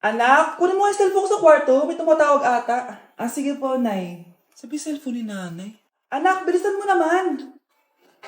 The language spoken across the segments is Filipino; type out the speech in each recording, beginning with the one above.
Anak, kunin mo yung cellphone ko sa kwarto. May tumatawag ata. Sige po, Nay. Sabi cellphone ni nanay. Anak, bilisan mo naman.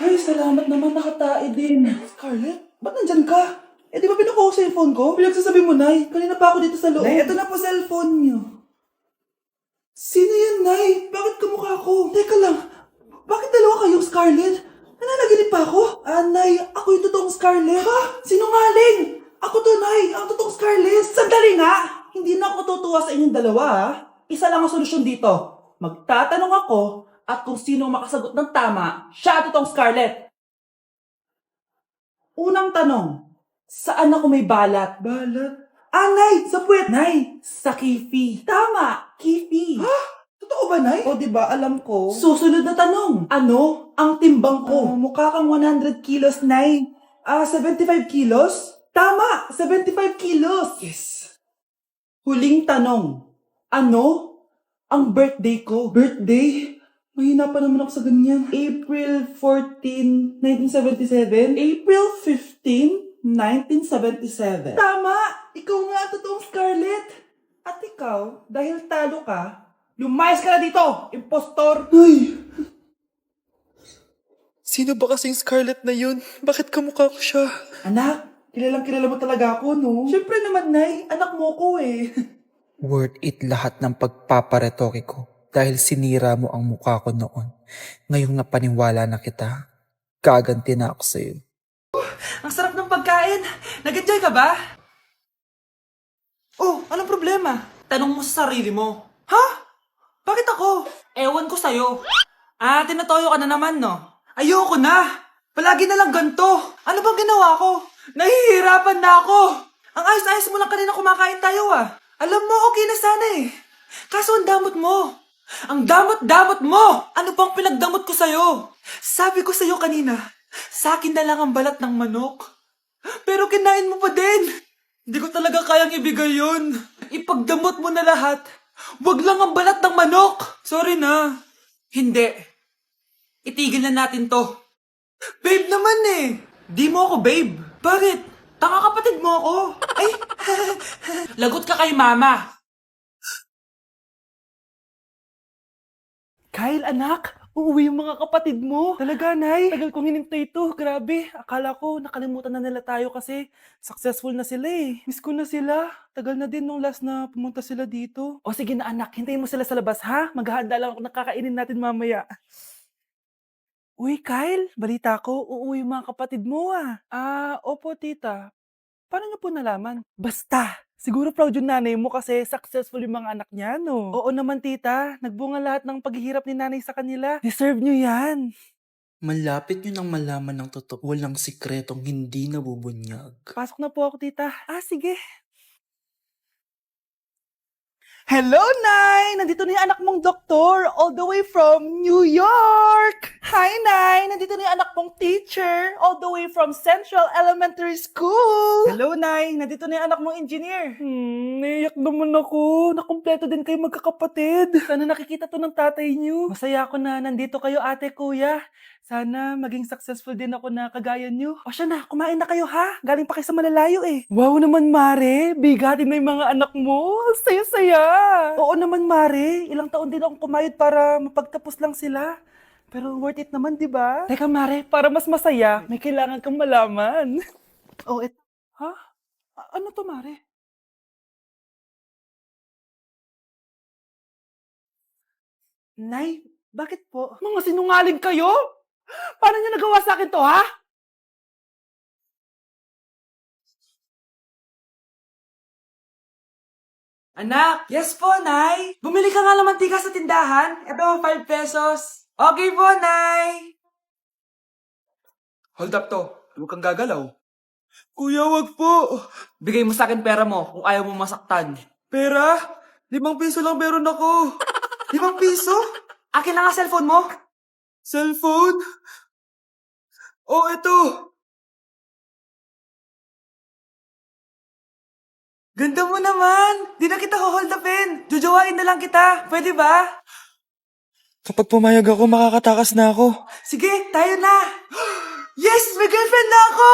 Ay, salamat naman. Nakatae din. Scarlett, ba't nandyan ka? Di ba pinukuha ko sa phone ko? Pinagsasabi mo, Nay. Kanina pa ako dito sa loob. Nay, eto na po cellphone niyo. Sino yan, Nay? Bakit kamukha ko? Teka lang. Bakit dalawa kayong Scarlett? Nananaginip pa ako? Nay, ako yung totoong Scarlett. Ha? Sinungaling! Ako to, Nay. Ang totoong Scarlett. Sandali nga! Hindi na ako tutuwa sa inyong dalawa, ha? Isa lang ang solusyon dito. Magtatanong ako at kung sino ang makasagot ng tama, siya ang totoong Scarlett. Unang tanong, saan ako may balat? Balat? Nay! Sa puwet! Nay! Sa kifi. Tama! Kifi. Ha? Totoo ba, Nay? O, diba? Alam ko. Susunod na tanong. Ano ang timbang ko? Mukha kang 100 kilos, Nay. 75 kilos? Tama! 75 kilos! Yes. Huling tanong. Ano ang birthday ko? Birthday? Mahina pa naman ako sa ganyan. April 14, 1977? April 15, 1977. Tama! Ikaw nga ang totoong Scarlett. At ikaw, dahil talo ka, lumayas ka na dito, impostor! Ay! Sino ba kasing Scarlett na yun? Bakit kamukha ko siya? Anak, kilalang kilala mo talaga ako, no? Siyempre naman, Nay. Anak mo ko eh. Worth it lahat ng pagpaparetoke ko dahil sinira mo ang mukha ko noon. Ngayong napaniwala na kita, gaganti na ako sa'yo. Ang sarap ng pagkain. Nag-enjoy ka ba? Oh, anong problema? Tanong mo sa sarili mo. Ha? Bakit ako? Ewan ko sa'yo. Tinatoyo ka na naman, no? Ayoko na. Palagi na lang ganito. Ano bang ginawa ko? Nahihirapan na ako. Ang ayos-ayos mo lang kanina kumakain tayo, ah. Alam mo, okay na sana eh. Kaso ang damot mo. Ang damot-damot mo! Ano bang pinagdamot ko sa'yo? Sabi ko sa'yo kanina, sa akin na lang ang balat ng manok. Pero kinain mo pa din. Hindi ko talaga kayang ibigay yun. Ipagdamot mo na lahat. Wag lang ang balat ng manok. Sorry na. Hindi. Itigil na natin to. Babe naman eh. Di mo ako babe. Bakit? Tanga kapatid mo ako. Ay, lagot ka kay mama. Kyle, anak, uuwi yung mga kapatid mo. Talaga, Nay? Tagal kong hinintay ito. Grabe, akala ko nakalimutan na nila tayo kasi successful na sila eh. Miss ko na sila. Tagal na din nung last na pumunta sila dito. O sige na anak, hintayin mo sila sa labas ha. Maghahanda lang ako nakakainin natin mamaya. Uy, Kyle, balita ko, uuwi yung mga kapatid mo ah. Opo tita. Paano niyo po nalaman? Basta! Siguro proud yung nanay mo kasi successful yung mga anak niya, no? Oo naman, tita. Nagbunga lahat ng paghihirap ni nanay sa kanila. Deserve nyo yan. Malapit nyo nang malaman ng totoo. Walang sikretong hindi nabubunyag. Pasok na po ako, tita. Sige. Hello, Nay! Nandito na yung anak mong doktor, all the way from New York! Hi, Nay! Nandito na yung anak mong teacher, all the way from Central Elementary School! Hello, Nay! Nandito na yung anak mong engineer. Naiyak naman ako. Nakumpleto din kayo magkakapatid. Sana nakikita to ng tatay niyo. Masaya ako na nandito kayo, ate, kuya. Sana maging successful din ako na kagaya niyo. O siya na, kumain na kayo ha. Galing pa kayo sa malalayo eh. Wow naman, Mare. Bigatin na yung mga anak mo. Saya-saya. Oo naman, Mare. Ilang taon din akong kumayod para mapagtapos lang sila. Pero worth it naman, di ba? Teka, Mare, para mas masaya, may kailangan kang malaman. Ha? Ano to, Mare? Nay, bakit po? Mga sinungaling kayo? Paano niyo nagawa sa akin to, ha? Anak! Yes po, Nay! Bumili ka nga ng mantika sa tindahan. Ito, 5 pesos. Okay po, Nay! Hold up to. Huwag kang gagalaw. Kuya, wag po. Bigay mo sa akin pera mo kung ayaw mo masaktan. Pera? 5 piso lang meron ako. 5 piso? Akin na nga cellphone mo. Cellphone? Oh, ito. Ganda mo naman! Di na kita hold upin. Jujuwain na lang kita. Pwede ba? Kapag pumayag ako, makakatakas na ako. Sige, tayo na! Yes! May girlfriend na ako!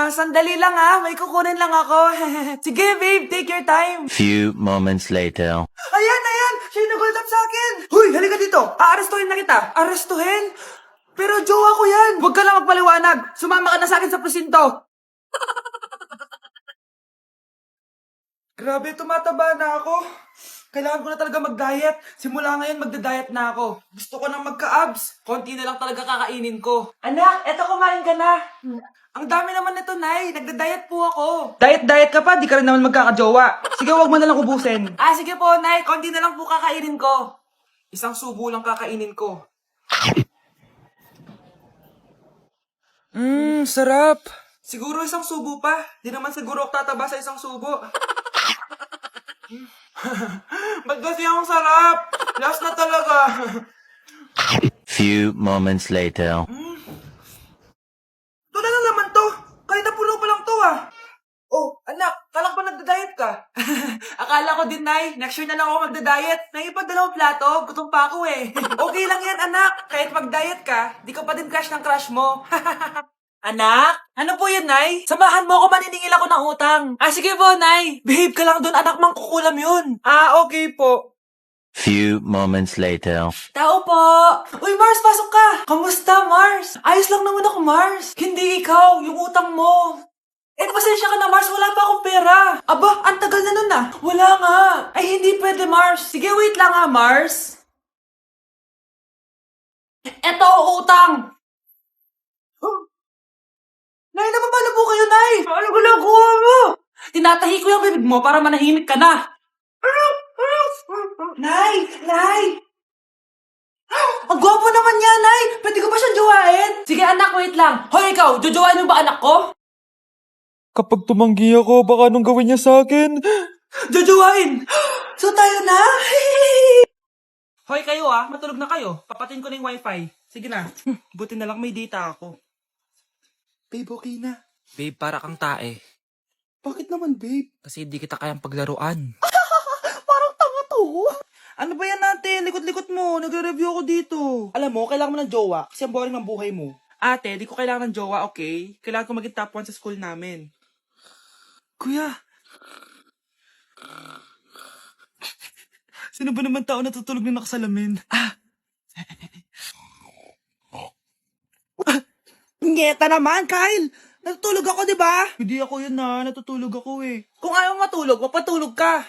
Sandali lang may kukunin lang ako. Sige, babe, take your time. Few moments later. Ayan! Siya yung nag-hold up sa akin! Huy, halika dito! Aarestuhin na kita! Arestuhin? Pero jowa ko yan! Huwag ka lang magpaliwanag! Sumama ka na sa akin sa presinto! Grabe, tumataba na ako. Kailangan ko na talaga mag-diet. Simula ngayon, magda-diet na ako. Gusto ko nang magka-abs. Konti na lang talaga kakainin ko. Anak, eto kumain ka na. Ang dami naman nito, Nay. Nagda-diet po ako. Diet ka pa? Di ka rin naman magkakajowa. Sige, wag mo na lang ubusin. Sige po, Nay. Konti na lang po kakainin ko. Isang subo lang kakainin ko. Sarap. Siguro isang subo pa. Di naman siguro ako tataba sa isang subo. Ba't kasi ang sarap? Last na talaga. Few moments later. Ito na lang naman to. Kahit na puno pa lang to Oh, anak, kalang pa nagda-diet ka? Akala ko din, Nay. Next year na lang ako magda-diet. Nangipagdalawang plato, gutom pa ako Okay lang yan, anak. Kahit mag-diet ka, di ka pa din crush ng crush mo. Anak? Ano po yan, Nay? Samahan mo ako, maniningil ako ng utang. Sige po, Nay. Behave ka lang dun, anak, mangkukulam yun. Okay po. Few moments later. Tao po! Uy, Mars, pasok ka! Kamusta, Mars? Ayos lang naman ako, Mars. Hindi ikaw, yung utang mo. Pasensya ka na, Mars. Wala pa akong pera. Aba, ang tagal na nun Wala nga. Ay, hindi pwede, Mars. Sige, wait lang Mars. Eto, utang. Nay, napapalo po kayo, Nay. Ano ginagawa mo? Tinatahi ko yung bibig mo para manahimik ka na. Nay! Ang gwapo naman niya, Nay! Pwede ko ba siyang jowain? Sige, anak, wait lang. Hoy, ikaw, jojowain mo ba anak ko? Kapag tumanggi ako, baka anong gawin niya sa akin? Jojowain! So tayo na? Hoy, kayo matulog na kayo. Papatin ko na yung wifi. Sige na. Buti na lang may data ako. Babe, okay na. Babe, para kang tae. Bakit naman, babe? Kasi hindi kita kayang paglaruan. Parang tanga to. Ano ba yan natin? Likot-likot mo. Nagre-review ako dito. Alam mo, kailangan mo ng jowa kasi ang boring ng buhay mo. Ate, di ko kailangan ng jowa, okay? Kailangan ko maging top 1 sa school namin. Kuya. Sino ba naman tao natutulog na nakasalamin? Ngeta naman, Kyle! Natutulog ako, di ba? Hindi ako yun natutulog ako Kung ayaw matulog, mapatulog ka.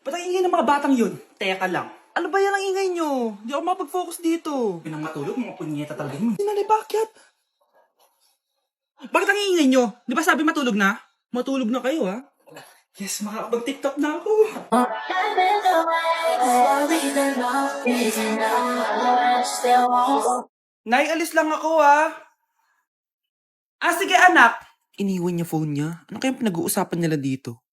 Ba't ang ingay ng mga batang yun? Teka lang. Ano ba yan ang ingay nyo? Hindi ako mapag-focus dito. Pinang matulog, mga punyeta talaga yun. Sinali, bakit? Bakit ang ingay nyo? Di ba sabi matulog na? Matulog na kayo, Yes, makakapag-TikTok na ako. Nay, alis lang ako, sige, anak. Iniwan niya phone niya. Ano kayang pinag-uusapan nila dito?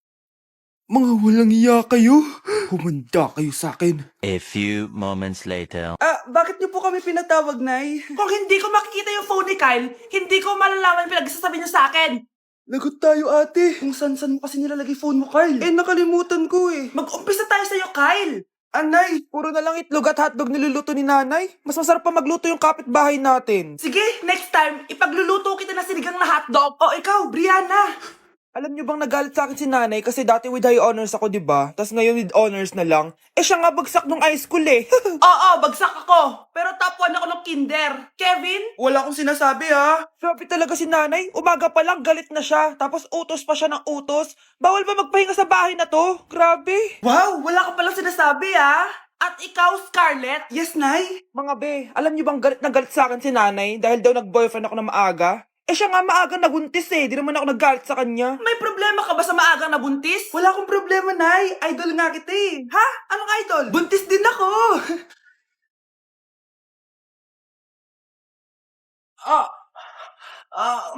Mga walang iya kayo. Humanda kayo sa akin. A few moments later. Bakit niyo po kami pinatawag, Nay? Kung hindi ko makikita yung phone ni Kyle, hindi ko malalaman pinagsasabi niyo sa akin. Lagot tayo, ate. Kung san-san mo kasi nilalagay phone mo, Kyle. Nakalimutan ko Mag-umpisa tayo sa'yo, Kyle. Anay, puro na lang itlog at hotdog niluluto ni nanay. Mas masarap pa magluto yung kapitbahay natin. Sige, next time, ipagluluto kita na sinigang na hotdog. O ikaw, Brianna. Alam niyo bang nagalit sa akin si nanay kasi dati with high honors ako, diba? Tapos ngayon with honors na lang. Siya nga bagsak nung high school Oo, bagsak ako. Pero top 1 ako ng kinder. Kevin? Wala akong sinasabi Grabe talaga si nanay. Umaga pa lang galit na siya. Tapos utos pa siya ng utos. Bawal ba magpahinga sa bahay na to? Grabe. Wow, wala ka palang sinasabi At ikaw, Scarlett? Yes, Nay. Mga be, alam niyo bang galit na galit sa akin si nanay dahil daw nag-boyfriend ako na maaga? Siya nga maagang nabuntis Di naman ako naggalit sa kanya. May problema ka ba sa maagang nabuntis? Wala akong problema, Nay. Idol nga kita Ha? Anong idol? Buntis din ako.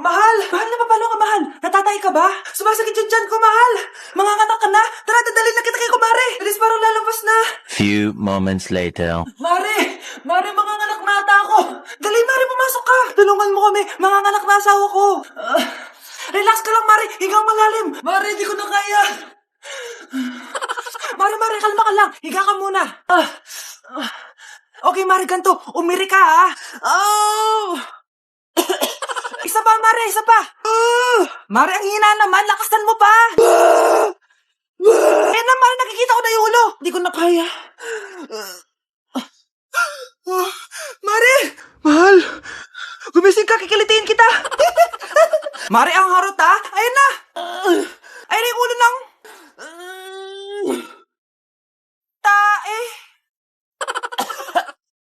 Mahal! Mahal na papalo ka, mahal! Natatay ka ba? Sumasakit yung tiyan ko, mahal! Manganganak ka na? Tara, dadalhin na kita kay kumare! Alis parang lalabas na! Few moments later. Mare! Mare, manganganak na ata ako! Dali, Mare, pumasok ka! Tulungan mo kami! Manganganak na asawa ko! Relax ka lang, Mare! Higang malalim! Mare, di ko na kaya! Mare, kalma ka lang! Higa ka muna! Okay, Mare, ganito! Umiri ka, Oh! Isa pa, Mare, isa pa! Mare, ang hina naman, lakasan mo pa! Eh na, Mare, nakikita ko na yung ulo! Di ko na kaya. Mare! Mahal! Gumising ka, kikilitiin kita! Mare, ang harot ha! Ayun na! Ayun na yung ulo ng